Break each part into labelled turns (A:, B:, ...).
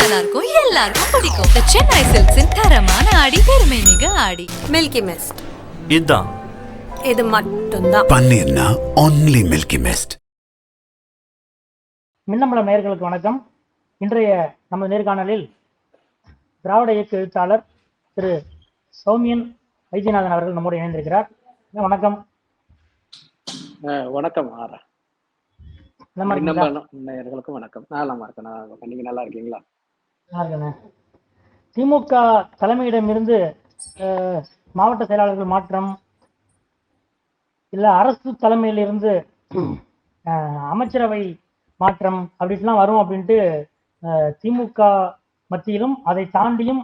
A: நல்லா இருக்கும், எல்லாருக்கும் பிடிக்கும். The Chennai Silks-இன் தரமான ஆடி, பெருமை மிக ஆடி.
B: மில்கி மிஸ்ட்
C: இதுதான்.
B: இது மட்டும்தான்
D: பன்னீர்னா only மில்கி மிஸ்ட்.
E: மின்னம்பலம் நேயர்களுக்கு வணக்கம். இன்றைய நமது நேர்காணலில் திராவிட இயக்க எழுத்தாளர் திரு சௌமியன் வைத்தியநாதன் அவர்கள் நம்மோடு இணைந்திருக்கிறார். வணக்கம்.
F: வணக்கம் ஆரா. நேயர்களுக்கும் வணக்கம். நலமா இருக்கேன். நீங்க நல்லா இருக்கீங்களா?
E: நல்லா இருக்கேன். திமுக தலைமையிடமிருந்து மாவட்ட செயலாளர்கள் மாற்றம், இல்ல அரசு தலைமையிலிருந்து அமைச்சரவை மாற்றம் அப்படின்ட்டுலாம் வரும் அப்படின்ட்டு திமுக மத்தியிலும் அதை தாண்டியும்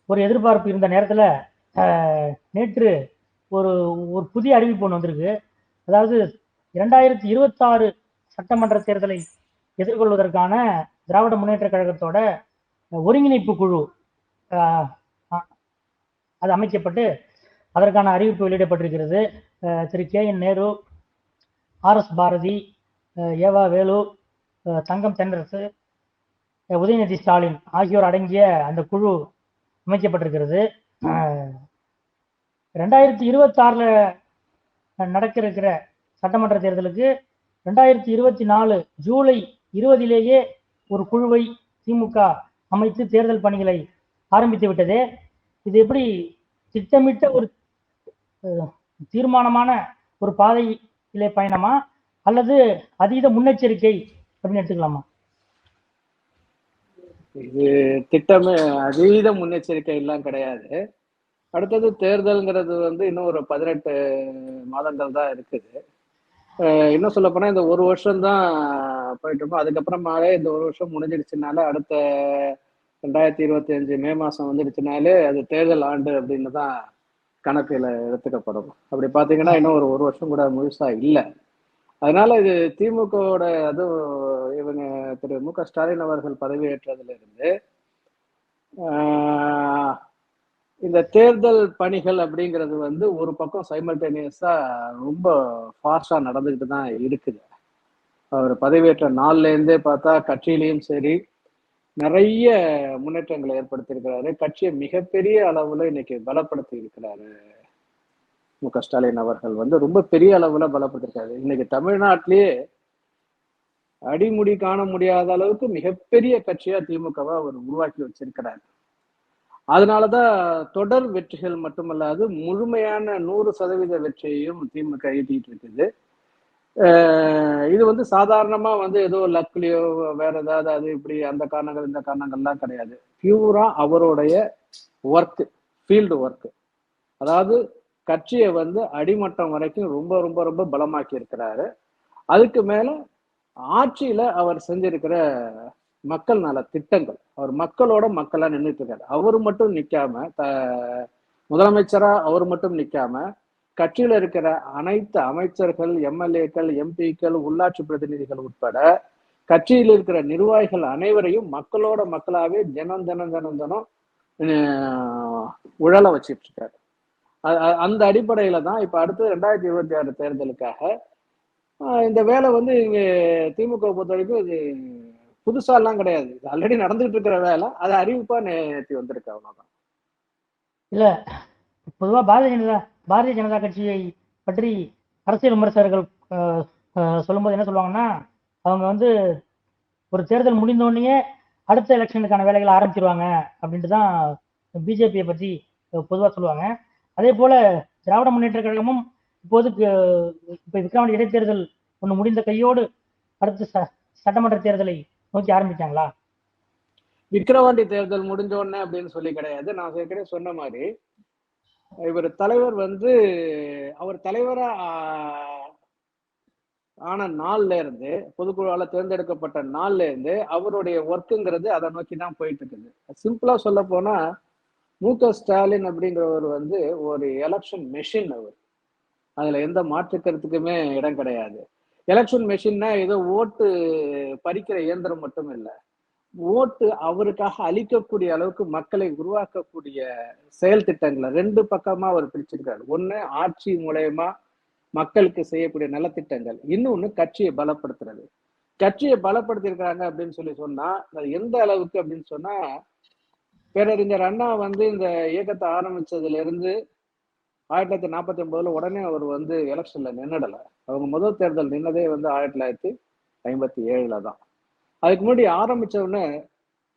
E: ஒரு எதிர்பார்ப்பு இருந்த நேரத்தில் நேற்று ஒரு ஒரு புதிய அறிவிப்பு ஒன்று வந்திருக்கு. அதாவது 2026 சட்டமன்ற தேர்தலை எதிர்கொள்வதற்கான திராவிட முன்னேற்ற கழகத்தோட ஒருங்கிணைப்பு குழு அது அமைக்கப்பட்டு அதற்கான அறிவிப்பு வெளியிடப்பட்டிருக்கிறது. திரு KN நேரு, RS பாரதி, ஏவா வேலு, தங்கம் தென்னரசு, உதயநிதி ஸ்டாலின் ஆகியோர் அடங்கிய அந்த குழு அமைக்கப்பட்டிருக்கிறது. 2026 நடக்க இருக்கிற சட்டமன்ற தேர்தலுக்கு 2024 ஜூலை 20 ஒரு குழுவை திமுக அமைத்து தேர்தல் பணிகளை ஆரம்பித்து விட்டது. இது எப்படி திட்டமிட்ட ஒரு தீர்மானமான ஒரு பாதையிலே பயணமா அல்லது அதீத முன்னெச்சரிக்கை அப்படின்னு எடுத்துக்கலாமா?
F: இது திட்டமே அதீத முன்னெச்சரிக்கை எல்லாம் கிடையாது. அடுத்தது தேர்தல்ங்கிறது இன்னும் ஒரு 18 மாதங்கள் தான் இருக்குது. இன்னும் சொல்ல போனா இந்த ஒரு வருஷம் தான் போயிட்டு இருக்கோம். அதுக்கப்புறமாவே இந்த ஒரு வருஷம் முடிஞ்சிடுச்சுனால அடுத்த 2025 மே மாசம் வந்துடுச்சுனாலே அது தேர்தல் ஆண்டு அப்படின்னு தான் கணக்குல எடுத்துக்கப்படும். அப்படி பாத்தீங்கன்னா இன்னும் ஒரு வருஷம் கூட முழுசா இல்லை. அதனால இது திமுகவோட இவங்க திரு MK ஸ்டாலின் அவர்கள் பதவியேற்றதுல இருந்து இந்த தேர்தல் பணிகள் அப்படிங்கிறது ஒரு பக்கம் சைமல்டேனியஸா ரொம்ப ஃபாஸ்டா நடந்துகிட்டு தான் இருக்குது. அவர் பதவியேற்ற நாள்ல இருந்தே பார்த்தா கட்சியிலையும் சரி நிறைய முன்னேற்றங்களை ஏற்படுத்தி இருக்கிறாரு. கட்சியை மிகப்பெரிய அளவுல இன்னைக்கு பலப்படுத்தி இருக்கிறாரு. MK ஸ்டாலின் அவர்கள் ரொம்ப பெரிய அளவுல பலப்படுத்திருக்காரு. இன்னைக்கு தமிழ்நாட்டிலேயே அடிமுடி காண முடியாத அளவுக்கு மிகப்பெரிய கட்சியா திமுகவை அவர் உருவாக்கி வச்சிருக்கிறார். அதனாலதான் தொடர் வெற்றிகள் மட்டுமல்லாது முழுமையான 100% வெற்றியையும் திமுக ஈட்டிட்டு இருக்குது. இது சாதாரணமா ஏதோ லக்லியோ வேற ஏதாவது அது இப்படி அந்த காரணங்கள் இந்த காரணங்கள்லாம் கிடையாது. பியூரா அவருடைய ஒர்க், ஃபீல்டு ஒர்க். அதாவது கட்சியை அடிமட்டம் வரைக்கும் ரொம்ப ரொம்ப ரொம்ப பலமாக்கி இருக்கிறாரு. அதுக்கு மேல ஆட்சியில அவர் செஞ்சிருக்கிற மக்கள் நல திட்டங்கள், அவர் மக்களோட மக்களா நின்றுட்டு இருக்காரு. அவரு மட்டும் நிக்காம முதலமைச்சரா அவர் மட்டும் நிக்காம கட்சியில இருக்கிற அனைத்து அமைச்சர்கள், MLA-க்கள், MP-க்கள், உள்ளாட்சி பிரதிநிதிகள் உட்பட கட்சியில் இருக்கிற நிர்வாகிகள் அனைவரையும் மக்களோட மக்களாவே தினம் உழல வச்சிட்டு இருக்காரு. அந்த அடிப்படையில தான் இப்ப அடுத்து 2026 தேர்தலுக்காக இந்த வேலை இங்க திமுக பொறுத்த வரைக்கும் இது புதுசா எல்லாம் கிடையாது. இது ஆல்ரெடி நடந்துகிட்டு இருக்கிற வேலை. அது அறிவிப்பா நேற்று வந்திருக்கு. அவ்வளவுதான்.
E: இல்ல, பொதுவா பாரதிய ஜனதா கட்சியை பற்றி அரசியல் விமர்சகர்கள் சொல்லும்போது என்ன சொல்லுவாங்கன்னா, அவங்க ஒரு தேர்தல் முடிந்தோடனே அடுத்த எலெக்ஷனுக்கான வேலைகளை ஆரம்பிச்சிருவாங்க அப்படின்ட்டு தான் பிஜேபியை பற்றி பொதுவாக சொல்லுவாங்க. அதே போல திராவிட முன்னேற்ற கழகமும் இப்போது இப்போ விக்கிரவாண்டி இடைத்தேர்தல் ஒன்று முடிந்த கையோடு அடுத்த சட்டமன்ற தேர்தலை நோக்கி ஆரம்பிச்சாங்களா?
F: விக்கிரவாண்டி தேர்தல் முடிஞ்ச உடனே அப்படின்னு சொல்லி கிடையாது. நான் ஏற்கனவே சொன்ன மாதிரி இவர் தலைவர் அவர் தலைவரா ஆன நாள்ல இருந்து, பொதுக்குழுவால தேர்ந்தெடுக்கப்பட்ட நாள்ல இருந்து அவருடைய ஒர்க்குங்கிறது அதை நோக்கி தான் போயிட்டு இருக்குது. சிம்பிளா சொல்ல போனா MK ஸ்டாலின் அப்படிங்கிறவர் ஒரு எலெக்ஷன் மெஷின். அவர் அதுல எந்த மாற்றுக்கிறதுக்குமே இடம் கிடையாது. எலெக்ஷன் மெஷின்னா ஏதோ ஓட்டு பறிக்கிற இயந்திரம் மட்டும் இல்லை, ஓட்டு அவருக்காக அளிக்கக்கூடிய அளவுக்கு மக்களை உருவாக்கக்கூடிய செயல் திட்டங்களை 2 பக்கமா அவர் பிரிச்சிருக்காரு. ஒண்ணு ஆட்சி மூலயமா மக்களுக்கு செய்யக்கூடிய நலத்திட்டங்கள், இன்னொன்னு கட்சியை பலப்படுத்துறது. கட்சியை பலப்படுத்தி இருக்காங்க அப்படின்னு சொன்னா அது எந்த அளவுக்கு அப்படின்னு சொன்னா, பேரறிஞர் அண்ணா வந்து இந்த இயக்கத்தை ஆரம்பிச்சதுல இருந்து 1949 உடனே அவர் வந்து எலெக்ஷன்ல நின்னுடல. அவங்க முதல் தேர்தல் நின்னதே வந்து 1957 தான். அதுக்கு முன்னாடி ஆரம்பிச்ச உடனே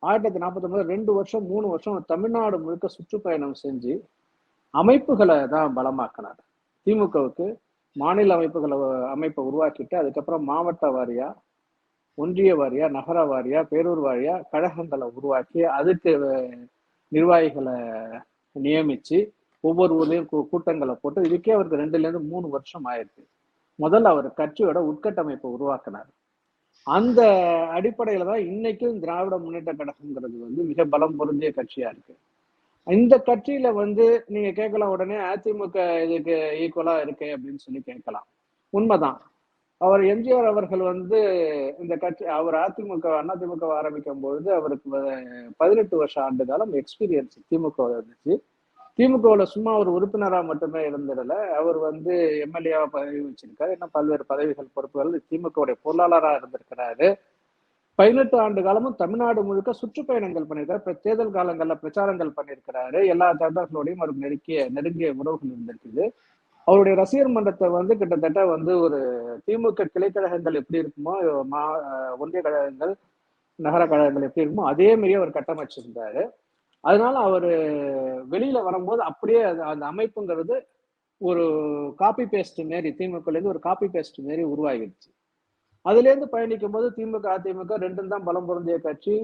F: 1949 2 வருஷம் 3 வருஷம் தமிழ்நாடு முழுக்க சுற்றுப்பயணம் செஞ்சு அமைப்புகளை தான் பலமாக்கினார். திமுகவுக்கு மாநில அமைப்பை உருவாக்கிட்டு அதுக்கப்புறம் மாவட்ட வாரியா, ஒன்றிய வாரியா, நகர வாரியா, பேரூர் வாரியா கழகங்களை உருவாக்கி அதுக்கு நிர்வாகிகளை நியமிச்சு ஒவ்வொரு ஊர்லயும் கூட்டங்களை போட்டு இதுக்கே அவருக்கு 2ல இருந்து 3 வருஷம் ஆயிருக்கு. முதல்ல அவர் கட்சியோட உட்கட்டமைப்பை உருவாக்கினார். அந்த அடிப்படையில தான் இன்னைக்கும் திராவிட முன்னேற்ற கழகங்கிறது வந்து மிக பலம் பொருந்திய கட்சியா இருக்கு. இந்த கட்சியில வந்து நீங்க கேட்கலாம், உடனே அதிமுக இதுக்கு ஈக்குவலா இருக்கு அப்படின்னு சொல்லி கேட்கலாம். உண்மைதான். அவர் எம்ஜிஆர் அவர்கள் வந்து இந்த கட்சி அவர் அதிமுக ஆரம்பிக்கும் பொழுது அவருக்கு 18 வருஷ ஆண்டு காலம் எக்ஸ்பீரியன்ஸ் திமுக இருந்துச்சு. திமுகவுல சும்மா ஒரு உறுப்பினரா மட்டுமே இருந்திடல, அவர் வந்து எம்எல்ஏவா பதவி வச்சிருக்காரு, இன்னும் பல்வேறு பதவிகள் பொறுப்புகள் திமுகவுடைய பொருளாளரா இருந்திருக்கிறாரு. 18 ஆண்டு காலமும் தமிழ்நாடு முழுக்க சுற்றுப்பயணங்கள் பண்ணியிருக்காரு. தேர்தல் காலங்கள்ல பிரச்சாரங்கள் பண்ணியிருக்கிறாரு. எல்லா தலைவர்களோடையும் அவருக்கு நெருங்கிய உறவுகள் இருந்திருக்குது. அவருடைய ரசிகர் மன்றத்தை வந்து கிட்டத்தட்ட வந்து ஒரு திமுக கிளைக்கழகங்கள் எப்படி இருக்குமோ, ஒன்றிய கழகங்கள், நகர கழகங்கள் எப்படி இருக்குமோ அதே மாதிரியே அவர் கட்டமைச்சிருந்தாரு. அதனால அவரு வெளியில வரும்போது அப்படியே அந்த அமைப்புங்கிறது ஒரு காப்பி பேஸ்ட் மாரி திமுகல இருந்து ஒரு காப்பி பேஸ்ட் மாரி உருவாகிடுச்சு. அதுல இருந்து பயணிக்கும் போது திமுக அதிமுக ரெண்டும் தான் பலம் பொருந்திய கட்சி.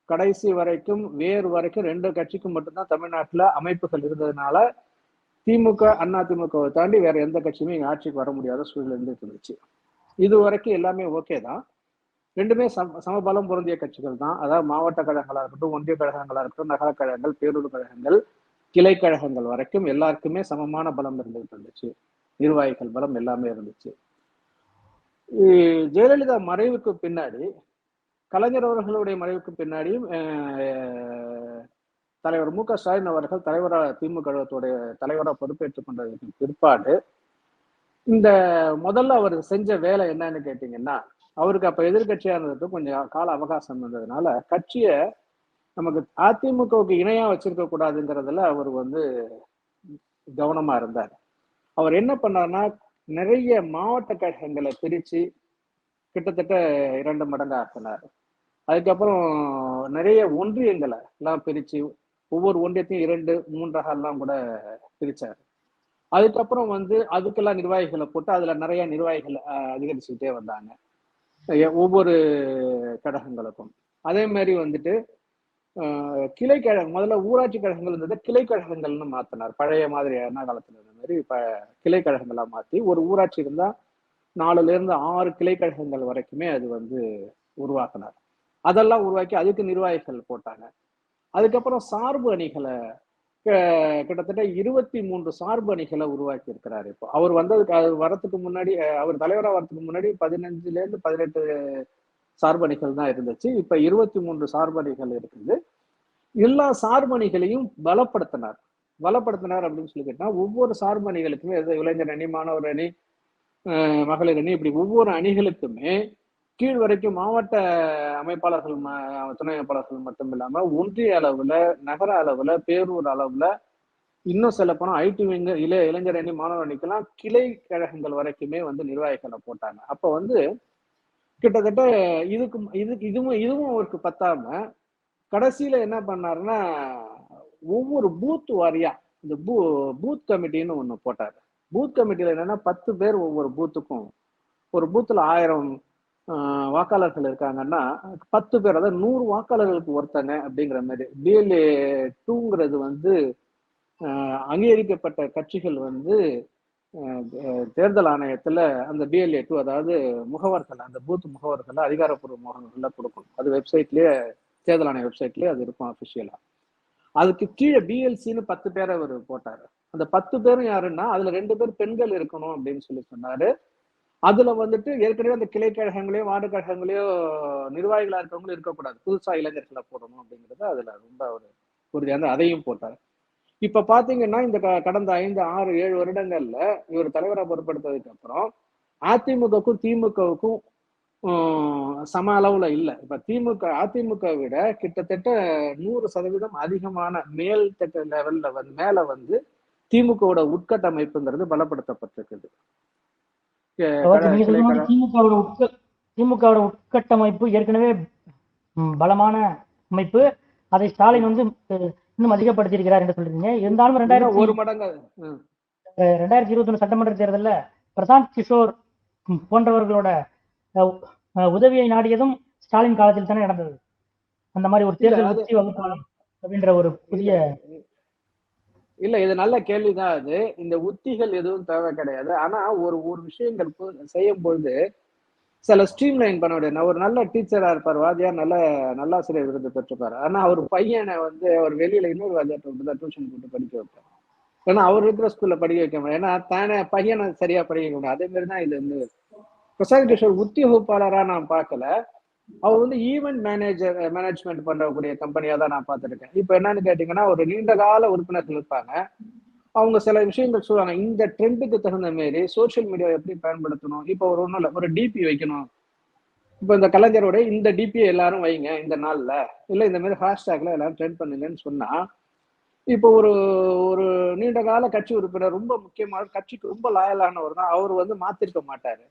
F: கடைசி வரைக்கும் வேறு வரைக்கும் 2 கட்சிக்கும் மட்டும்தான் தமிழ்நாட்டுல அமைப்புகள் இருந்ததுனால திமுக அதிமுகவை தாண்டி வேற எந்த கட்சியுமே இங்க ஆட்சிக்கு வர முடியாத சூழ்நிலை இருந்துச்சு. இது வரைக்கும் எல்லாமே ஓகே தான். ரெண்டுமே சமபலம் பொருந்திய கட்சிகள் தான். அதாவது மாவட்ட கழகங்களா இருக்கட்டும், ஒன்றிய கழகங்களா இருக்கட்டும், நகர கழகங்கள், பேரூர் கழகங்கள், கிளை கழகங்கள் வரைக்கும் எல்லாருக்குமே சமமான பலம் இருந்துச்சு. நிர்வாகிகள் பலம் எல்லாமே இருந்துச்சு. ஜெயலலிதா மறைவுக்கு பின்னாடி, கலைஞர் அவர்களுடைய மறைவுக்கு பின்னாடியும் தலைவர் மு.க. ஸ்டாலின் அவர்கள் திமுக தலைவராக பொறுப்பேற்றுக் கொண்டதற்கு பிற்பாடு இந்த முதல்ல அவர் செஞ்ச வேலை என்னன்னு கேட்டீங்கன்னா, அவருக்கு அப்ப எதிர்கட்சியா இருந்ததுக்கு கொஞ்சம் கால அவகாசம் இருந்ததுனால கட்சியை நமக்கு அதிமுகவுக்கு இணையா வச்சிருக்க கூடாதுங்கிறதுல அவர் வந்து கவனமா இருந்தார். அவர் என்ன பண்ணார்னா, நிறைய மாவட்ட கழகங்களை பிரிச்சு கிட்டத்தட்ட 2 மடங்கு ஆக்கினார். அதுக்கப்புறம் நிறைய ஒன்றியங்களை எல்லாம் பிரிச்சு ஒவ்வொரு ஒன்றியத்தையும் 2, 3 எல்லாம் கூட பிரிச்சார். அதுக்கப்புறம் வந்து அதுக்கெல்லாம் நிர்வாகிகளை போட்டு அதுல நிறைய நிர்வாகிகள் அதிகரிச்சுக்கிட்டே வந்தாங்க ஒவ்வொரு கழகங்களுக்கும். அதே மாதிரி வந்துட்டு கிளை கழகம், முதல்ல ஊராட்சி கழகங்கள் இருந்தது, கிளை கழகங்கள்னு மாத்தினார். பழைய மாதிரி அண்ணா காலத்துல இருந்த மாதிரி கிளை கழகங்களா மாத்தி ஒரு ஊராட்சி இருந்தா 4ல இருந்து 6 கிளை கழகங்கள் வரைக்குமே அது வந்து உருவாக்கினார். அதெல்லாம் உருவாக்கி அதுக்கு நிர்வாகிகள் போட்டாங்க. அதுக்கப்புறம் சார்பு அணிகளை கிட்டத்தட்ட 23 சார்பு அணிகளை உருவாக்கி இருக்கிறாரு. இப்போ அவர் வரத்துக்கு முன்னாடி, அவர் தலைவராக வரத்துக்கு முன்னாடி 15ல இருந்து 18 சார்பு அணிகள் தான் இருந்துச்சு. இப்ப 23 சார்பு அணிகள் இருக்குது. எல்லா சார்பு அணிகளையும் பலப்படுத்தினார் அப்படின்னு சொல்லி கேட்டா, ஒவ்வொரு சார்பு அணிகளுக்குமே இளைஞர் அணி, மாணவர் அணி, மகளிர் அணி, இப்படி ஒவ்வொரு அணிகளுக்குமே கீழ் வரைக்கும் மாவட்ட அமைப்பாளர்கள், துணை அமைப்பாளர்கள் மட்டும் இல்லாம ஒன்றிய அளவுல, நகர அளவுல, பேரூர் அளவுல, இன்னும் சொல்ல போனா ஐடி விங்க, இளைஞர் அணி, மாணவர் அணிக்கெல்லாம் கிளை கழகங்கள் வரைக்குமே வந்து நிர்வாகிகளை போட்டாங்க. அப்ப வந்து கிட்டத்தட்ட இதுவும் அவருக்கு பத்தாம கடைசியில என்ன பண்ணாருன்னா, ஒவ்வொரு பூத் வாரியா இந்த பூத் கமிட்டின்னு ஒண்ணு போட்டாரு. பூத் கமிட்டியில என்னன்னா 10 பேர் ஒவ்வொரு பூத்துக்கும், ஒரு பூத்துல 1000 வாக்காளர்கள் இருக்காங்கன்னா 10 பேர், அதாவது 100 வாக்காளர்களுக்கு ஒருத்தங்க அப்படிங்கிற மாதிரி. BLA 2ங்கிறது வந்து அங்கீகரிக்கப்பட்ட கட்சிகள் வந்து தேர்தல் ஆணையத்துல அந்த BLA 2, அதாவது முகவர்கள், அந்த பூத் முகவர்கள் அதிகாரப்பூர்வ முகவர்கள கொடுக்கணும். அது வெப்சைட்லயே, தேர்தல் ஆணைய வெப்சைட்லயே அது இருக்கும் அபிஷியலா. அதுக்கு கீழே BLCன்னு 10 பேரை அவர் போட்டாரு. அந்த 10 பேரும் யாருன்னா, அதுல 2 பேர் பெண்கள் இருக்கணும் அப்படின்னு சொல்லி சொன்னாரு. அதுல வந்துட்டு ஏற்கனவே அந்த கிளை கழகங்களையோ வார்டு கழகங்களையோ நிர்வாகிகளா இருக்கவங்களும் இருக்கக்கூடாது, புதுசா இளைஞர்களை போடணும் அப்படிங்கிறது அதுல ரொம்ப ஒரு உறுதியான அதையும் போட்டாரு. இப்ப பாத்தீங்கன்னா இந்த கடந்த 5, 6, 7 வருடங்கள்ல இவர் தலைவரை பொறுப்படுத்ததுக்கு அப்புறம் அதிமுகவுக்கும் திமுகவுக்கும் சம அளவுல இல்லை. இப்ப அதிமுக விட கிட்டத்தட்ட 100% அதிகமான மேல்தட்டு லெவல்ல மேல திமுகவோட உட்கட்டமைப்புங்கிறது பலப்படுத்தப்பட்டிருக்குது.
E: நீங்க சொல்ற மாதிரி திமுகவோட உட்கட்டமைப்பு ஏற்கனவே பலமான அமைப்பு. அதை ஸ்டாலின் இன்னும் அதிகப்படுத்தியிருக்கிறார் என்று சொல்றீங்க. இருந்தாலும் 2021 சட்டமன்ற தேர்தலில் பிரசாந்த் கிஷோர் போன்றவர்களோட உதவியை நாடியதும் ஸ்டாலின் காலத்தில் தானே நடந்தது. அந்த மாதிரி ஒரு தேர்தல் உத்தி வகுப்பாளர் அப்படின்ற ஒரு புதிய
F: இல்ல, இது நல்ல கேள்விதான். அது இந்த உத்திகள் எதுவும் தேவை கிடையாது. ஆனா ஒரு விஷயங்கள் செய்யும் பொழுது சில ஸ்ட்ரீம் லைன் பண்ண முடியாது. ஒரு நல்ல டீச்சரா இருப்பார், வாத்தியார் நல்ல நல்லாசிரியர் விருது பெற்றுப்பாரு. ஆனா அவர் பையனை அவர் வெளியில இன்னொரு வாத்தியார் தான் டியூஷன் போட்டு படிக்க வைப்பார். ஏன்னா அவர் இருக்கிற ஸ்கூல்ல படிக்க வைக்க முடியாது. ஏன்னா தானே பையனை சரியா படிக்க முடியாது. அதே மாதிரிதான் இது பிரசாந்த் கிஷோர் உத்தி வகுப்பாளரா நான் பார்க்கல. அவர் ஈவென்ட் மேனேஜ்மெண்ட் பண்ணக்கூடிய கம்பெனியா தான் நான் பார்த்துருக்கேன். இப்ப என்னன்னு கேட்டீங்கன்னா, ஒரு நீண்ட கால உறுப்பினர்கள் இருப்பாங்க. அவங்க சில விஷயங்கள் சொல்லுவாங்க. இந்த ட்ரெண்டுக்கு தகுந்த மாதிரி சோசியல் மீடியா எப்படி பயன்படுத்தணும். இப்போ ஒன்றும் இல்லை, ஒரு டிபி வைக்கணும். இப்போ இந்த கலைஞரோட இந்த டிபியை எல்லாரும் வைங்க இந்த நாள்ல, இல்லை இந்த மாதிரி ஹேஷ்டேக்ல எல்லாரும் ட்ரெண்ட் பண்ணுங்கன்னு சொன்னா, இப்போ ஒரு நீண்ட கால கட்சி உறுப்பினர், ரொம்ப முக்கியமான கட்சிக்கு ரொம்ப லாயலானவர் தான், அவர் மாத்திருக்க மாட்டாரு.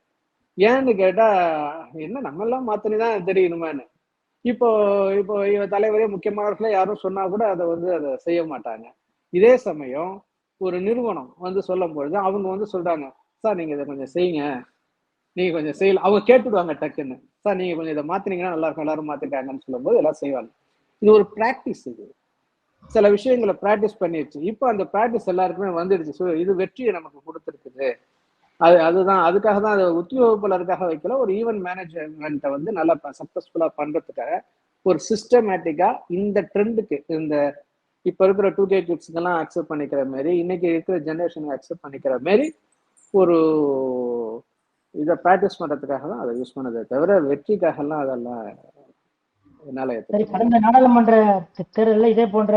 F: ஏன்னு கேட்டா, என்ன நம்ம எல்லாம் மாத்தினிதான் தெரியணுமான்னு. இப்போ இப்போ தலைவரே முக்கியமானவர்களே யாரும் சொன்னா கூட அதை செய்ய மாட்டாங்க. இதே சமயம் ஒரு நிறுவனம் சொல்லும் பொழுது அவங்க சொல்றாங்க, சார் நீங்க இதை கொஞ்சம் செய்யுங்க, நீங்க கொஞ்சம் செய்யல, அவங்க கேட்டுடுவாங்க டக்குன்னு, சார் நீங்க கொஞ்சம் இதை மாத்தினீங்கன்னா நல்லா இருக்கும், எல்லாரும் மாத்திருக்காங்கன்னு சொல்லும் போது எல்லாம் செய்வாங்க. இது ஒரு பிராக்டிஸ். இது சில விஷயங்களை பிராக்டிஸ் பண்ணிடுச்சு. இப்போ அந்த பிராக்டிஸ் எல்லாருக்குமே வந்துடுச்சு. இது வெற்றியை நமக்கு கொடுத்துருக்குது. அதுதான், அதுக்காக தான் அது உத்தியோகப்பாளருக்காக வைக்கல. ஒரு ஈவென்ட் மேனேஜ்மெண்ட்டை நல்லா சக்சஸ்ஃபுல்லா பண்றதுக்காக ஒரு சிஸ்டமேட்டிக்கா இந்த ட்ரெண்டுக்கு, இந்த இப்ப இருக்கிற 2K கிட்ஸ்க்கெல்லாம் அக்செப்ட் பண்ணிக்கிற மாதிரி, இன்னைக்கு இருக்கிற ஜெனரேஷனுக்கு அக்செப்ட் பண்ணிக்கிற மாதிரி ஒரு இதை ப்ராக்டிஸ் பண்றதுக்காக தான் அதை யூஸ் பண்ணதே தவிர வெற்றிக்காக எல்லாம் அதெல்லாம் என்னால.
E: கடந்த நாடாளுமன்ற தேர்தலில் இதே போன்ற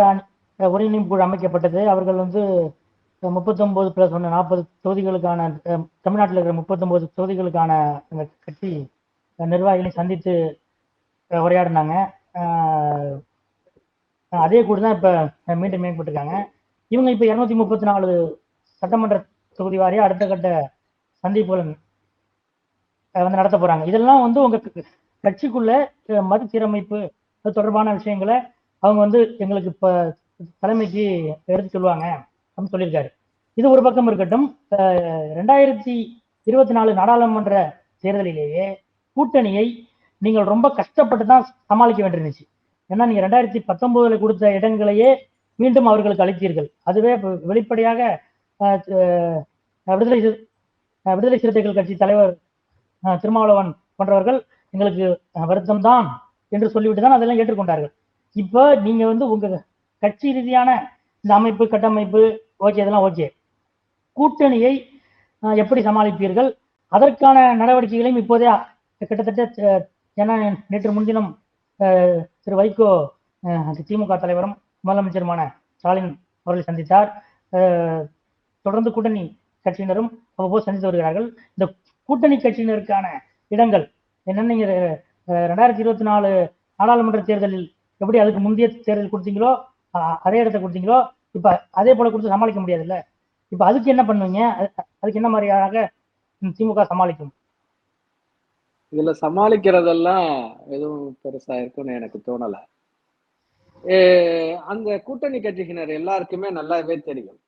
E: ஒருங்கிணைப்பு குழு அமைக்கப்பட்டது. அவர்கள் 39+1 40 தொகுதிகளுக்கான, தமிழ்நாட்டில் இருக்கிற 39 தொகுதிகளுக்கான அந்த கட்சி நிர்வாகிகளை சந்தித்து உரையாடினாங்க. அதே கூட தான் இப்போ மீண்டும் மேம்பட்டிருக்காங்க. இவங்க இப்போ 234 சட்டமன்ற தொகுதி வாரியாக அடுத்த கட்ட சந்திப்புகள் நடத்த போறாங்க. இதெல்லாம் உங்க கட்சிக்குள்ள மறுசீரமைப்பு தொடர்பான விஷயங்களை அவங்க எங்களுக்கு இப்போ தலைமைக்கு எடுத்து சொல்லுவாங்க அப்படின்னு சொல்லியிருக்காரு. இது ஒரு பக்கம் இருக்கட்டும். 2024 நாடாளுமன்ற தேர்தலிலேயே கூட்டணியை நீங்கள் ரொம்ப கஷ்டப்பட்டு தான் சமாளிக்க வேண்டியிருந்துச்சு. ஏன்னா நீங்க 2019 கொடுத்த இடங்களையே மீண்டும் அவர்களுக்கு அளித்தீர்கள். அதுவே வெளிப்படையாக விடுதலை சிறுத்தைகள் கட்சி தலைவர் திருமாவளவன் போன்றவர்கள் எங்களுக்கு வருத்தம் தான் என்று சொல்லிவிட்டு தான் அதெல்லாம் ஏற்றுக்கொண்டார்கள். இப்போ நீங்க உங்க கட்சி ரீதியான இந்த அமைப்பு கட்டமைப்பு ஓகே, இதெல்லாம் ஓகே, கூட்டணியை எப்படி சமாளிப்பீர்கள்? அதற்கான நடவடிக்கைகளையும் இப்போதே கிட்டத்தட்ட ஏன்னா நேற்று முன்தினம் திரு வைகோ திமுக தலைவரும் முதலமைச்சருமான ஸ்டாலின் அவர்களை சந்தித்தார். தொடர்ந்து கூட்டணி கட்சியினரும் அவ்வப்போது சந்தித்து வருகிறார்கள். இந்த கூட்டணி கட்சியினருக்கான இடங்கள் என்னன்னு நீங்க 2024 நாடாளுமன்ற தேர்தலில் எப்படி அதுக்கு முந்தைய தேர்தல் கொடுத்தீங்களோ அதே இடத்தை கொடுத்தீங்களோ, இப்ப அதே போல கொடுத்து சமாளிக்க முடியாதுல்ல. இப்ப அதுக்கு என்ன பண்ணுவீங்க? அதுக்கு என்ன மாதிரியாக திமுக சமாளிக்கும்?
F: இதுல சமாளிக்கிறதெல்லாம் எதுவும் பெருசா இருக்குன்னு எனக்கு தோணல. அந்த கூட்டணி கட்சியினர் எல்லாருக்குமே நல்லாவே தெரியும்,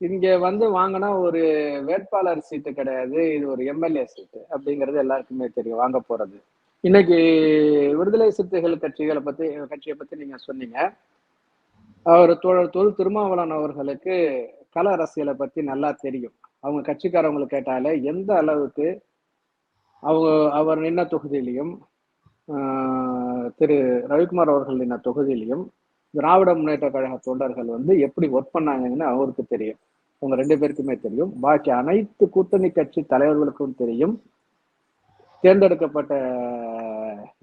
F: இங்க வாங்கினா ஒரு வேட்பாளர் சீட்டு கிடையாது, இது ஒரு எம்எல்ஏ சீட்டு அப்படிங்கிறது எல்லாருக்குமே தெரியும் வாங்க போறது. இன்னைக்கு விடுதலை சிறுத்தைகள் கட்சியை பத்தி நீங்க சொன்னீங்க. அவர் தொல் திருமாவளவன் அவர்களுக்கு கள அரசியலை பத்தி நல்லா தெரியும். அவங்க கட்சிக்காரவங்களை கேட்டாலே எந்த அளவுக்கு அவர் நின்ன தொகுதியிலையும் திரு ரவிக்குமார் அவர்கள் நின்ன தொகுதியிலையும் திராவிட முன்னேற்ற கழக தொண்டர்கள் எப்படி ஒர்க் பண்ணாங்கன்னு அவருக்கு தெரியும். அவங்க 2 பேருக்குமே தெரியும். பாக்கி அனைத்து கூட்டணி கட்சி தலைவர்களுக்கும் தெரியும், தேர்ந்தெடுக்கப்பட்ட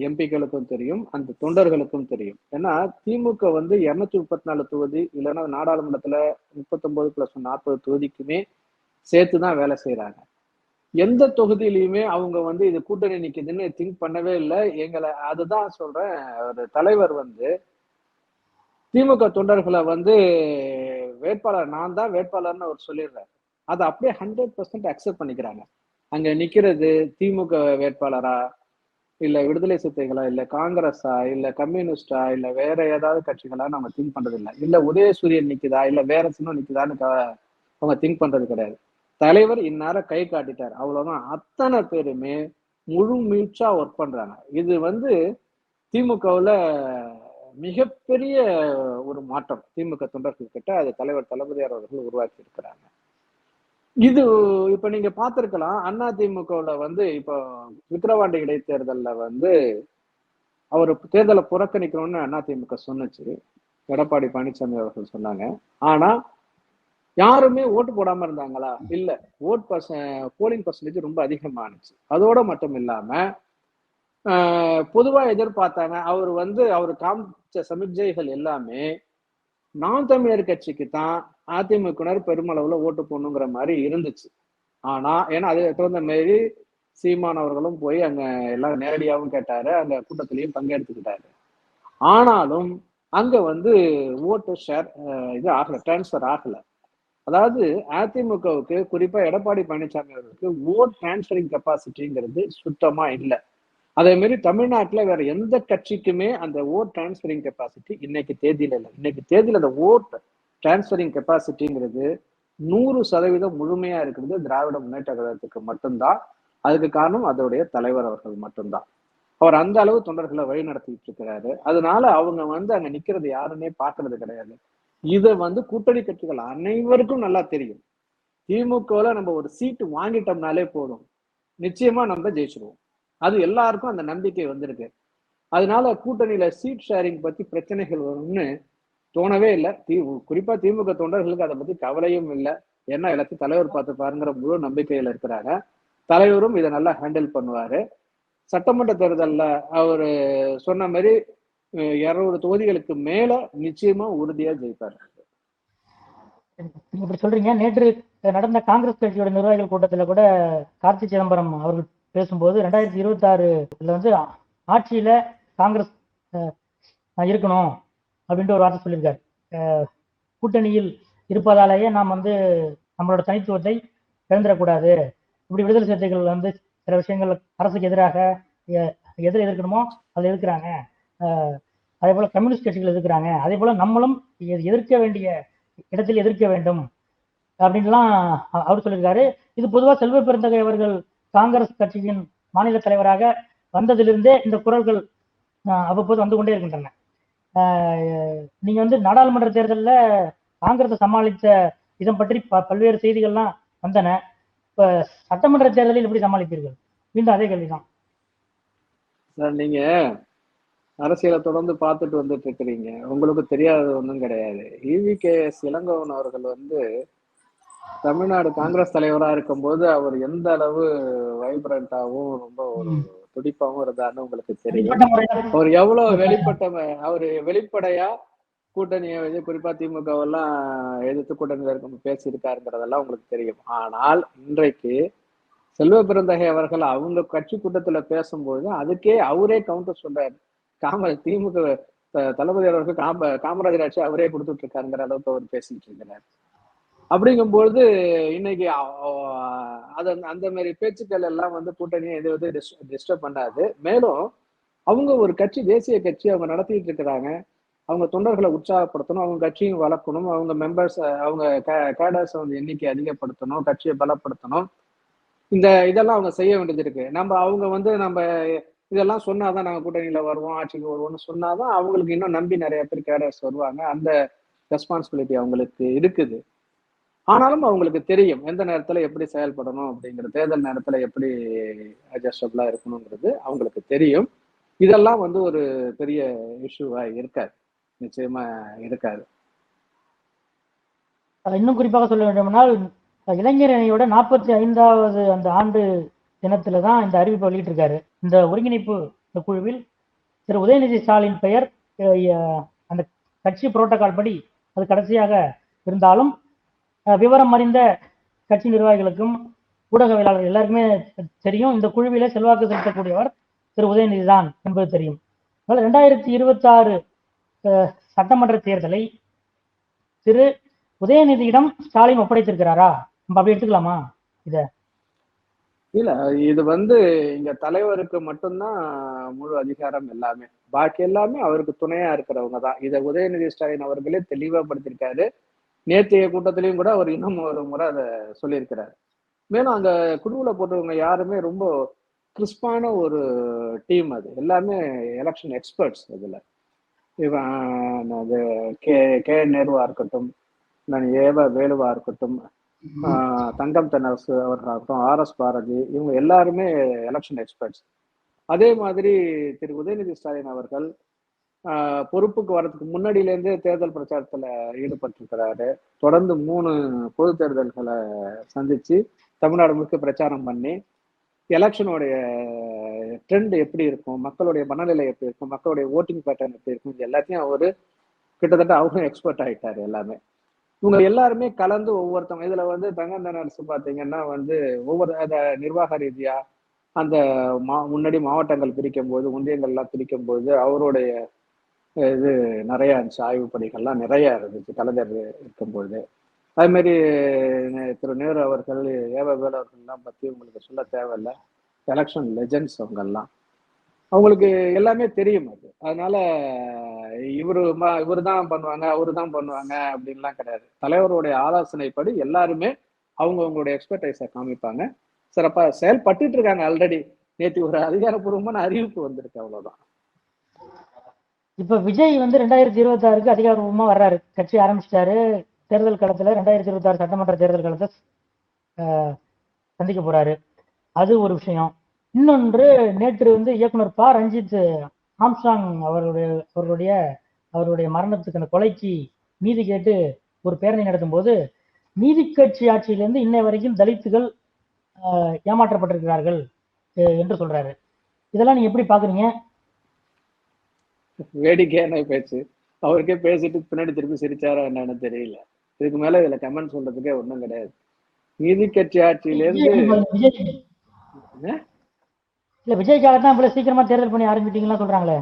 F: எம்பிக்களுக்கும் தெரியும், அந்த தொண்டர்களுக்கும் தெரியும். ஏன்னா திமுக 234 தொகுதி இல்லைன்னா நாடாளுமன்றத்துல 39+1 40 தொகுதிக்குமே சேர்த்துதான் வேலை செய்யறாங்க. எந்த தொகுதியிலையுமே அவங்க வந்து இது கூட்டணி நிக்குதுன்னு திங்க் பண்ணவே இல்லை. எங்களை அதுதான் சொல்றேன். ஒரு தலைவர் வந்து திமுக தொண்டர்களை வந்து வேட்பாளர் நான் தான் வேட்பாளர்னு அவர் சொல்லிடுறாரு. அதை அப்படியே 100% அக்செப்ட் பண்ணிக்கிறாங்க. அங்க நிக்கிறது திமுக வேட்பாளரா, இல்ல விடுதலை சிறுத்தைகளா, இல்ல காங்கிரஸா, இல்ல கம்யூனிஸ்டா, இல்ல வேற ஏதாவது கட்சிகளா நம்ம திங்க் பண்றது இல்லை. இல்ல உதயசூரியன் நிக்குதா, இல்ல வேற சின்னம் நிக்குதான்னு அவங்க திங்க் பண்றது கிடையாது. தலைவர் இந்நேரம் கை காட்டிட்டார், அவ்வளவுதான். அத்தனை பேருமே முழு மூச்சா ஒர்க் பண்றாங்க. இது வந்து திமுகவுல மிகப்பெரிய ஒரு மாற்றம் திமுக தொண்டர்கள் கிட்ட அது தலைவர் தளபதியார் அவர்கள் உருவாக்கி இருக்கிறாங்க. இது இப்ப நீங்க பார்த்திருக்கலாம். அண்ணா திமுகவுல வந்து இப்போ விக்கிரவாண்டி இடைத்தேர்தல்ல வந்து அவர் தேர்தலை புறக்கணிக்கணும்னு அண்ணா திமுக சொன்னுச்சு. எடப்பாடி பழனிசாமி அவர்கள் சொன்னாங்க. ஆனா யாருமே ஓட்டு போடாம இருந்தாங்களா? இல்ல. போலிங் பர்சன்டேஜ் ரொம்ப அதிகமானுச்சு. அதோட மட்டும் இல்லாம பொதுவா எதிர்பார்த்தாங்க. அவர் காமிச்ச சமிக்ஞைகள் எல்லாமே நாம் தமிழர் கட்சிக்கு தான் அதிமுகவினர் பெருமளவுல ஓட்டு போடணுங்கிற மாதிரி இருந்துச்சு. ஆனா ஏன்னா அது தகுந்த மாதிரி சீமான் அவர்களும் போய் அங்க எல்லாம் நேரடியாகவும் கேட்டாரு, அந்த கூட்டத்திலையும் பங்கெடுத்துக்கிட்டாரு. ஆனாலும் அங்க வந்து ஓட்டு ஷேர் இது ஆகல, டிரான்ஸ்பர் ஆகல. அதாவது அதிமுகவுக்கு குறிப்பா எடப்பாடி பழனிசாமி அவர்களுக்கு ஓட் டிரான்ஸ்பரிங் கெப்பாசிட்டிங்கிறது சுத்தமா இல்லை. அதே மாதிரி தமிழ்நாட்டுல வேற எந்த கட்சிக்குமே அந்த ஓட் டிரான்ஸ்பரிங் கெப்பாசிட்டி இன்னைக்கு தேதியில இல்லை. இன்னைக்கு தேதியில அந்த ஓட் டிரான்ஸ்பரிங் கெப்பாசிட்டிங்கிறது 100% முழுமையா இருக்கிறது திராவிட முன்னேற்ற கழகத்துக்கு மட்டும்தான். அதுக்கு காரணம் அதோடைய தலைவர் அவர்கள் மட்டும்தான். அவர் அந்த அளவு தொண்டர்களை வழி நடத்திட்டு இருக்கிறாரு. அதனால அவங்க வந்து அங்க நிக்கிறது யாருன்னே பாக்குறது கிடையாது. இதை வந்து கூட்டணி கட்சிகள் அனைவருக்கும் நல்லா தெரியும். திமுகவுல நம்ம ஒரு சீட்டு வாங்கிட்டோம்னாலே போதும், நிச்சயமா நம்ம ஜெயிச்சிருவோம். அது எல்லாருக்கும் அந்த நம்பிக்கை வந்திருக்கு. அதனால கூட்டணியில சீட் ஷேரிங் பத்தி பிரச்சனைகள் வரும்னு தோணவே இல்லை. குறிப்பா திமுக தொண்டர்களுக்கு அதை பத்தி கவலையும் இல்லை. ஏன்னா எல்லாத்தையும் தலைவர் பார்த்து பாருங்கிற முழு நம்பிக்கையில இருக்கிறாங்க. தலைவரும் இதை நல்லா ஹேண்டில் பண்ணுவாரு. சட்டமன்ற தேர்தல்ல அவரு சொன்ன மாதிரி 200 தொகுதிகளுக்கு மேல நிச்சயமா உறுதியா ஜெயிப்பாரு.
E: நீங்க இப்படி சொல்றீங்க. நேற்று நடந்த காங்கிரஸ் கட்சியோட நிர்வாகிகள் கூட்டத்துல கூட கார்த்தி சிதம்பரம் அவர்கள் பேசும்போது 2026 வந்து ஆட்சியில காங்கிரஸ் இருக்கணும் அப்படின்ட்டு ஒரு வார்த்தை சொல்லியிருக்காரு. கூட்டணியில் இருப்பதாலேயே நாம் வந்து நம்மளோட தனித்துவத்தை இழந்துடக்கூடாது. இப்படி விடுதலை சிறுத்தைகள் வந்து சில விஷயங்கள் அரசுக்கு எதிராக எதிர்க்கணுமோ அதை எதிர்க்கிறாங்க. அதே போல கம்யூனிஸ்ட் கட்சிகள் எதிர்க்கிறாங்க. அதே போல நம்மளும் எதிர்க்க வேண்டிய இடத்தில் எதிர்க்க வேண்டும் அப்படின்லாம் அவர் சொல்லியிருக்காரு. இது பொதுவாக செல்வ பெருந்தகை அவர்கள் காங்கிரஸ் கட்சியின் மாநில தலைவராக வந்ததிலிருந்தே இந்த குரல்கள் அவ்வப்போது வந்து கொண்டே இருக்கின்றன. நீங்க வந்து நாடாளுமன்ற தேர்தலில் காங்கிரஸை சமாளித்த இதம் பற்றி பல்வேறு செய்திகள்லாம் வந்தன. இப்ப சட்டமன்ற தேர்தலில் எப்படி சமாளிப்பீர்கள்? மீண்டும் அதே கேள்விதான்
F: சார். நீங்க அரசியலை தொடர்ந்து பார்த்துட்டு வந்துட்டு இருக்கிறீங்க. உங்களுக்கு தெரியாதது ஒன்றும் கிடையாது. EVKS இளங்கோவன் அவர்கள் வந்து தமிழ்நாடு காங்கிரஸ் தலைவரா இருக்கும்போது அவர் எந்த அளவு வைப்ரண்டாவும் ரொம்ப ஒரு துடிப்பாவும் இருந்தாருன்னு உங்களுக்கு தெரியும். அவர் எவ்வளவு அவரு வெளிப்படையா கூட்டணியை வந்து குறிப்பா திமுகவெல்லாம் எதிர்த்து கூட்டணியில் இருக்கும் பேசியிருக்காருங்கிறதெல்லாம் உங்களுக்கு தெரியும். ஆனால் இன்றைக்கு செல்வ பெருந்தகை அவர்கள் அவங்க கட்சி கூட்டத்துல பேசும்போது அதுக்கே அவரே கவுண்டர் சொல்றாரு. திமுக தளபதி அவர்கள் காமராஜர் ஆட்சி அவரே கொடுத்துட்டு இருக்காருங்கிற அளவுக்கு அவர் பேசிட்டு இருக்கிறார். அப்படிங்கும்போது இன்னைக்கு அந்த மாதிரி பேச்சுக்கள் எல்லாம் வந்து கூட்டணியை எது வந்து டிஸ்டர்ப் பண்ணாது. மேலும் அவங்க ஒரு கட்சி, தேசிய கட்சி அவங்க நடத்திட்டு இருக்கிறாங்க. அவங்க தொண்டர்களை உற்சாகப்படுத்தணும், அவங்க கட்சியும் வளர்க்கணும், அவங்க மெம்பர்ஸ் அவங்க கேடர்ஸ் வந்து எண்ணிக்கை அதிகப்படுத்தணும், கட்சியை பலப்படுத்தணும். இதெல்லாம் அவங்க செய்ய வேண்டியது இருக்கு. அவங்க வந்து நம்ம இதெல்லாம் சொன்னாதான் நாங்க கூட்டணியில வருவோம், ஆட்சிக்கு வருவோம்னு சொன்னாதான் அவங்களுக்கு இன்னும் நம்பி நிறைய பேர் கேடர்ஸ் வருவாங்க. அந்த ரெஸ்பான்சிபிலிட்டி அவங்களுக்கு இருக்குது. ஆனாலும் அவங்களுக்கு தெரியும் எந்த நேரத்துல எப்படி செயல்படணும் அப்படிங்கிற, தேர்தல் நேரத்துல எப்படி அட்ஜஸ்டபிளா இருக்கணுங்கிறது அவங்களுக்கு தெரியும். இதெல்லாம் வந்து ஒரு பெரிய இஷ்யூவா இருக்காது, நிச்சயமா இருக்காது.
E: இன்னும் குறிப்பாக சொல்ல வேண்டும்னால் இளைஞர் அணியோட 45வது அந்த ஆண்டு தினத்துலதான் இந்த அறிவிப்பை வெளியிட்டிருக்காரு. இந்த ஒருங்கிணைப்பு இந்த குழுவில் திரு உதயநிதி ஸ்டாலின் பெயர் அந்த கட்சி புரோட்டோகால் படி அது கடைசியாக இருந்தாலும் விவரம் அறிந்த கட்சி நிர்வாகிகளுக்கும் ஊடகவியலாளர் எல்லாருக்குமே தெரியும். இந்த குழுவிலே செல்வாக்கு செலுத்தக்கூடியவர் திரு உதயநிதி தான் என்பது தெரியும். அதனால 2026 சட்டமன்ற தேர்தலை திரு உதயநிதியிடம் ஸ்டாலின் ஒப்படைத்திருக்கிறாரா? நம்ம அப்படி எடுத்துக்கலாமா இத?
F: இல்ல, இது இங்க தலைவருக்கு மட்டும்தான் முழு அதிகாரம் எல்லாமே. பாக்கி எல்லாமே அவருக்கு துணையா இருக்கிறவங்க தான். இதை உதயநிதி ஸ்டாலின் அவர்களே தெளிவாப்படுத்திருக்காரு. நேற்றைய கூட்டத்திலையும் கூட அவர் இன்னும் ஒரு முறை அதை சொல்லியிருக்கிறாரு. மேலும் அந்த குழுவுல போட்டவங்க யாருமே ரொம்ப கிறிஸ்பான ஒரு டீம். அது எல்லாமே எலெக்ஷன் எக்ஸ்பர்ட்ஸ். அதுல இவன் அது கே நேருவா இருக்கட்டும், வேலுவா இருக்கட்டும், தங்கம் தென்னரசு அவர்களாகட்டும், RS பாரதி, இவங்க எல்லாருமே எலெக்ஷன் எக்ஸ்பர்ட்ஸ். அதே மாதிரி திரு உதயநிதி ஸ்டாலின் அவர்கள் பொறுப்புக்கு வர்றதுக்கு முன்னாடியிலேருந்தே தேர்தல் பிரச்சாரத்துல ஈடுபட்டிருக்கிறாரு. தொடர்ந்து 3 பொது தேர்தல்களை சந்திச்சு தமிழ்நாடு முழுக்க பிரச்சாரம் பண்ணி எலெக்ஷனுடைய ட்ரெண்ட் எப்படி இருக்கும், மக்களுடைய மனநிலை எப்படி இருக்கும், மக்களுடைய ஓட்டிங் பேட்டர்ன் எப்படி இருக்கும், இது எல்லாத்தையும் அவரு கிட்டத்தட்ட அவரும் எக்ஸ்பர்ட் ஆகிட்டாரு. எல்லாமே இவங்க எல்லாருமே கலந்து ஒவ்வொருத்தவங்க இதுல தங்கம் தென்னரசு பாத்தீங்கன்னா ஒவ்வொரு நிர்வாக ரீதியா அந்த முன்னாடி மாவட்டங்கள் பிரிக்கும் போது, ஒன்றியங்கள்லாம் பிரிக்கும் போது அவருடைய இது நிறைய இருந்துச்சு. ஆய்வு பணிகள்லாம் நிறைய இருந்துச்சு கலைஞர் இருக்கும்பொழுது. அது மாதிரி திரு நேரு அவர்கள், வேலு அவர்கள்லாம் பத்தி உங்களுக்கு சொல்ல தேவையில்லை. எலெக்ஷன் லெஜெண்ட்ஸ் அவங்கெல்லாம், அவங்களுக்கு எல்லாமே தெரியும் அது. அதனால இவரு தான் பண்ணுவாங்க, அவரு தான் பண்ணுவாங்க அப்படின்லாம் கிடையாது. தலைவருடைய ஆலோசனைப்படி எல்லாருமே அவங்களுடைய எக்ஸ்பர்டைஸை காமிப்பாங்க. சிறப்பா செயல்பட்டு இருக்காங்க. ஆல்ரெடி நேற்று ஒரு அதிகாரப்பூர்வமான அறிவிப்பு வந்திருக்கு, அவ்வளவுதான்.
E: இப்ப விஜய் 2026க்கு அதிகாரப்பூர்வமா வர்றாரு, கட்சி ஆரம்பிச்சிட்டாரு. தேர்தல் களத்துல 2026 சட்டமன்ற தேர்தல் களத்தை சந்திக்க போறாரு. அது ஒரு விஷயம். இன்னொன்று, நேற்று இயக்குனர் ப. ரஞ்சித் ஆம்ஸ்ட்ராங் அவருடைய மரணத்துக்கு, கொலைக்கு நீதி கேட்டு ஒரு பேரணி நடத்தும் போது, நீதி கட்சி ஆட்சியிலிருந்து இன்னை வரைக்கும் தலித்துகள் ஏமாற்றப்பட்டிருக்கிறார்கள் என்று சொல்றாரு. இதெல்லாம் நீங்க எப்படி பாக்குறீங்க?
F: வேடிக்கையான பேச்சு. அவருக்கே பேசிட்டு பின்னாடி திருப்பி சிரிச்சாரா என்னன்னு தெரியல. இதுக்கு மேல இதுல கமெண்ட் சொல்றதுக்கே ஒண்ணும் கிடையாது. நீதி கட்சி ஆட்சியிலிருந்து
E: விஜய்க்காகத்தான் இவ்வளவு சீக்கிரமா தேர்தல் பண்ணி ஆரம்பிட்டீங்களா சொல்றாங்களே.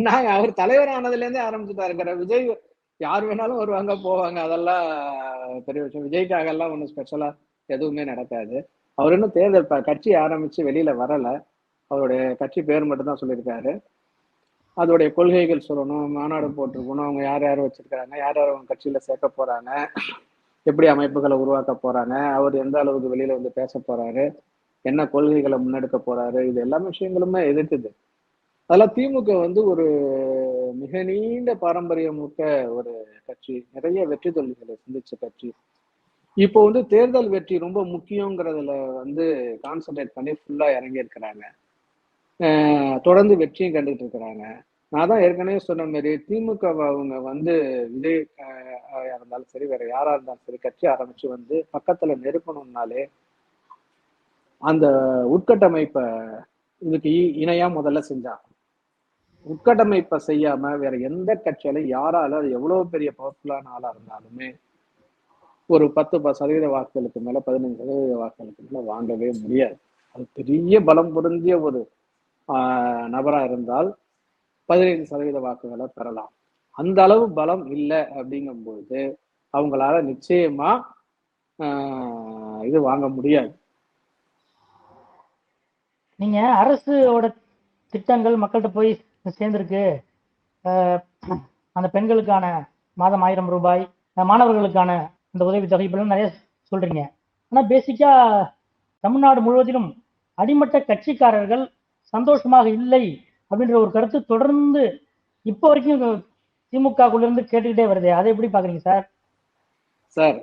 F: நாங்க அவர் தலைவர் ஆனதுல இருந்தே ஆரம்பிச்சுட்டாருங்கிற. விஜய் யார் வேணாலும் வருவாங்க போவாங்க, அதெல்லாம் பெரிய விஷயம். விஜய்க்காக எல்லாம் ஒன்றும் ஸ்பெஷலா எதுவுமே நடக்காது. அவர் இன்னும் தேர்தல் கட்சி ஆரம்பிச்சு வெளியில வரல. அவருடைய கட்சி பேர் மட்டும் தான் சொல்லியிருக்காரு. அதோடைய கொள்கைகள் சொல்லணும், மாநாடு போட்டிருக்கணும், அவங்க யார் யார் வச்சிருக்காங்க, யார் யார் அவங்க கட்சியில சேர்க்க போறாங்க, எப்படி அமைப்புகளை உருவாக்க போறாங்க, அவர் எந்த அளவுக்கு வெளியில பேச போறாரு, என்ன கொள்கைகளை முன்னெடுக்க போறாரு, இது எல்லா விஷயங்களுமே எதிர்க்குது. அதெல்லாம் திமுக ஒரு மிக நீண்ட பாரம்பரியம் மிக்க ஒரு கட்சி, நிறைய வெற்றி தோல்விகளை சந்திச்ச கட்சி. இப்போ தேர்தல் வெற்றி ரொம்ப முக்கியங்கிறதுல கான்சென்ட்ரேட் பண்ணி ஃபுல்லா இறங்கி இருக்கிறாங்க. தொடர்ந்து வெற்றியும் கண்டுட்டு இருக்கிறாங்க. நான் தான் ஏற்கனவே சொன்ன மாதிரி திமுக அவங்க விஜய் இருந்தாலும் சரி, வேற யாரா இருந்தாலும் சரி, கட்சி ஆரம்பிச்சு பக்கத்துல நெருக்கணும்னாலே அந்த உட்கட்டமைப்பை இதுக்கு இணையா முதல்ல செஞ்சாங்க. உட்கட்டமைப்பை செய்யாம வேற எந்த கட்சியாலும் யாரால, அது எவ்வளவு பெரிய பவர்ஃபுல்லான ஆளா இருந்தாலுமே ஒரு 10% வாக்குகளுக்கு மேல, 15% வாக்குகளுக்கு மேல வாங்கவே முடியாது. அது பெரிய பலம் பொருந்திய ஒரு நபரா இருந்தால் 15% வாக்குகளை பெறலாம். அந்த அளவு பலம் இல்லை அப்படிங்கும்போது அவங்களால நிச்சயமா இது வாங்க முடியாது.
E: நீங்க அரசோட திட்டங்கள் மக்கள்கிட்ட போய் சேர்ந்திருக்கு, அந்த பெண்களுக்கான மாதம் 1000 ரூபாய், மாணவர்களுக்கான அந்த உதவித்தொகை இப்பெல்லாம் நிறைய சொல்றீங்க. ஆனா பேசிக்கா தமிழ்நாடு முழுவதிலும் அடிமட்ட கட்சிக்காரர்கள் சந்தோஷமாக இல்லை அப்படின்ற ஒரு கருத்து தொடர்ந்து இப்போ வரைக்கும் திமுகக்குள்ள இருந்து கேட்டுக்கிட்டே வருது. அதை எப்படி பாக்குறீங்க சார்?
F: சார்,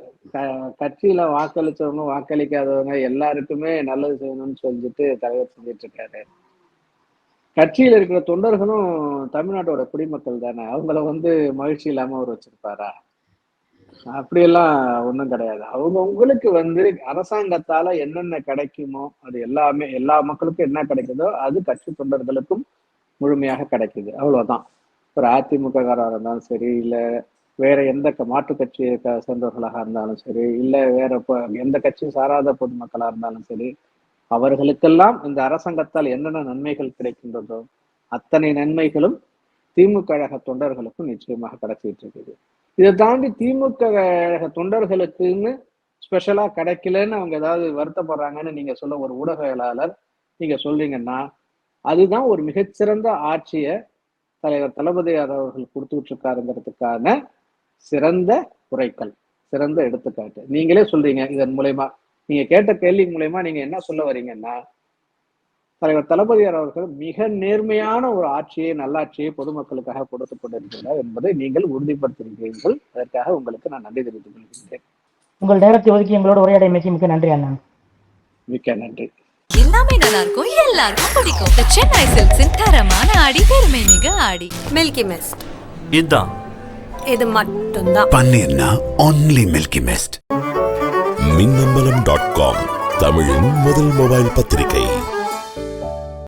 F: கட்சியில வாக்களிச்சவங்க வாக்களிக்காதவங்க எல்லாருக்குமே நல்லது செய்யணும்னு சொல்லிட்டு தலைவர் செஞ்சிட்டு இருக்காரு. கட்சியில இருக்கிற தொண்டர்களும் தமிழ்நாட்டோட குடிமக்கள் தானே, அவங்கள மகிழ்ச்சி இல்லாம அவர் வச்சிருப்பாரா? அப்படியெல்லாம் ஒண்ணும் கிடையாது. அவங்க உங்களுக்கு அரசாங்கத்தால என்னென்ன கிடைக்குமோ அது எல்லாமே, எல்லா மக்களுக்கும் என்ன கிடைக்குதோ அது கட்சி தொண்டர்களுக்கும் முழுமையாக கிடைக்குது, அவ்வளவுதான். ஒரு அதிமுக காரா இருந்தாலும் சரி, இல்ல வேற எந்த மாற்றுக் கட்சியை சேர்ந்தவர்களாக இருந்தாலும் சரி, இல்லை வேற எந்த கட்சியும் சாராத பொதுமக்களா இருந்தாலும் சரி, அவர்களுக்கெல்லாம் இந்த அரசாங்கத்தால் என்னென்ன நன்மைகள் கிடைக்கின்றதோ அத்தனை நன்மைகளும் திமுக கழக தொண்டர்களுக்கும் நிச்சயமாக கிடைச்சிட்டு இருக்குது. இதை தாண்டி திமுக கழக தொண்டர்களுக்குன்னு ஸ்பெஷலா கிடைக்கலன்னு அவங்க ஏதாவது வருத்தப்படுறாங்கன்னு நீங்க சொல்ல ஒரு ஊடகவியலாளர் நீங்க சொல்றீங்கன்னா, அதுதான் ஒரு மிகச்சிறந்த ஆட்சியை தலைவர் தளபதி அவர்கள் கொடுத்துட்டு இருக்காருங்கிறதுக்கான சிறந்த குறைகள், சிறந்த எடுத்துக்காட்டு. நீங்களே சொல்றீங்க. இதன் மூலயமா நீங்க கேட்ட கேள்வி மூலயமா நீங்க என்ன சொல்ல வரீங்கன்னா, தலைவர் தளபதியார் அவர்கள் மிக நேர்மையான ஒரு ஆட்சியை, நல்லாட்சியை பொதுமக்களுக்காக கொடுத்துக் கொண்டிருக்கிறார் என்பதை நீங்கள் உறுதிப்படுத்தியிருக்கிறீர்கள். அதற்காக உங்களுக்கு நான் நன்றி தெரிவித்துக் கொள்கின்றேன்.
E: உங்கள் நேரத்தை ஒதுக்கி எங்களோட உரையாடியமைக்கு மிக்க நன்றி அண்ணா.
F: மிக்க நன்றி.
A: எல்லாமே நல்லா இருக்கும், எல்லாருக்கும் பிடிக்கும். The சென்னை சில்க்ஸின் தரமான ஆடி, பெருமை மிக ஆடி.
B: Milky Mist.
C: இதுதான்
B: இது மட்டும்தான்.
D: பன்னீர்னா only Milky Mist.
G: மின்னம்பலம்.com தமிழின் முதல் மொபைல் பத்திரிகை.